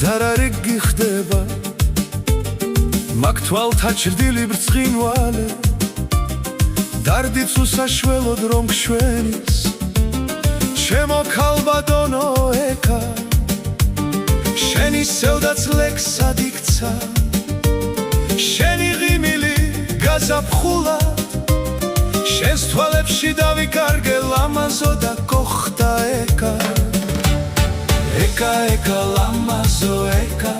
დარარიგი ხდება მაგ თვალთა ჩრდილი ბრწყინვალე დარდიც უსაშველოდ რომ გშვენის ჩემო ქალბატონო ეკა შენი სევდაც ლექსად იქცა შენი ღიმილი გაზაფხულა შენს თვალებში დავიკარგე ლამაზო და გოხდა ეკა ეკა ეკა ლამაზო ეკა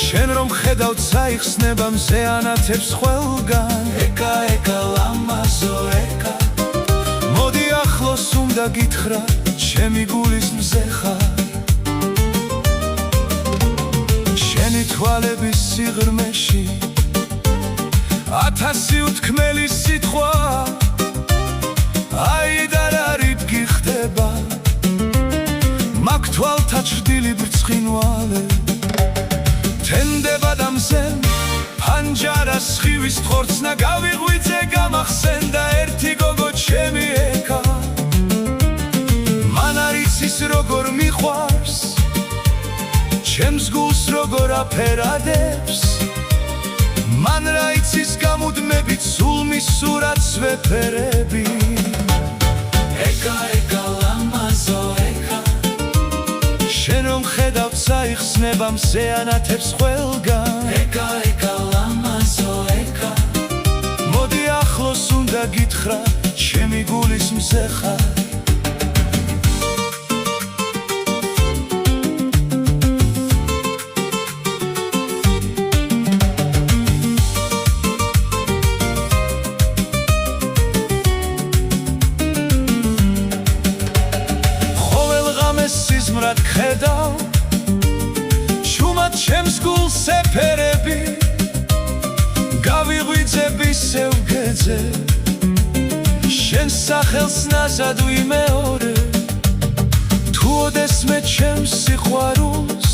შენ რომ ხედავ წაიხსნება მზე ანათებს ყველგან ეკა ეკა ლამაზო ეკა მოდი ახლოს უნდა გითხრა ჩემი გულის მზე ხარ შენი თვალების სიღრმეში ათასი უთქმელი სიტყვა აი დარარიგი ხდება მაგ თვალთა ჩრდილი ბრწყინვალე თენდება და მზენ ფანჯარას სხივის ხორცნა გავიღვიძე გამახსენ და ერთი გოგო ჩემი ეკა მან არ იცის როგორ მიყვარს ჩემს გულს როგორ აფერადებს მან რა იცის გამუდმებით სულ მის სურათს ვეფერები ეკა ეკა ლამაზო ეკა შენ რომ ხედავ წაიხსნება მზე ანათებს ყველგან ეკა ეკა ლამაზო ეკა მოდი ახლოს უნდა გითხრა ჩემი გულის მზე ხარ სიზმრად ხედავ შუმად ჩემს გულს ეფერები გავიღვიძებ ისევ გეძე შენს სახელს ნაზად ვიმეორე თუ ოდესმე ჩემს სიყვარულს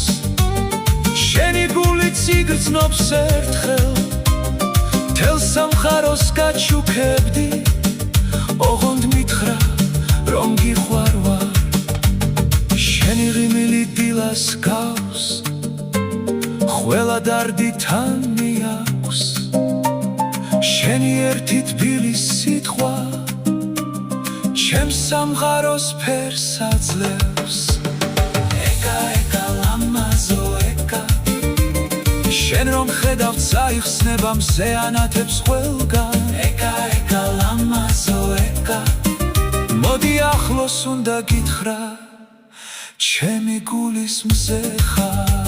შენი გულიც იგრძნობს ერთხელ მთელ სამყაროს გაჩუქებდი ოღონდ მითხრა რომ გიყვარ ვარ შენი ღიმილი დილას გავს ყველა დარდი თან მიაქვს შენი ერთი თბილი სიტყვა ჩემს სამყაროს ფერს აძლევს ეკა ეკა ლამაზო ეკა შენ რომ ხედავ წაიხსნება მზე ანათებს ყველგან ეკა ეკა ლამაზო ეკა მოდი ახლოს უნდა გითხრა ჩემი გულის მზე ხარ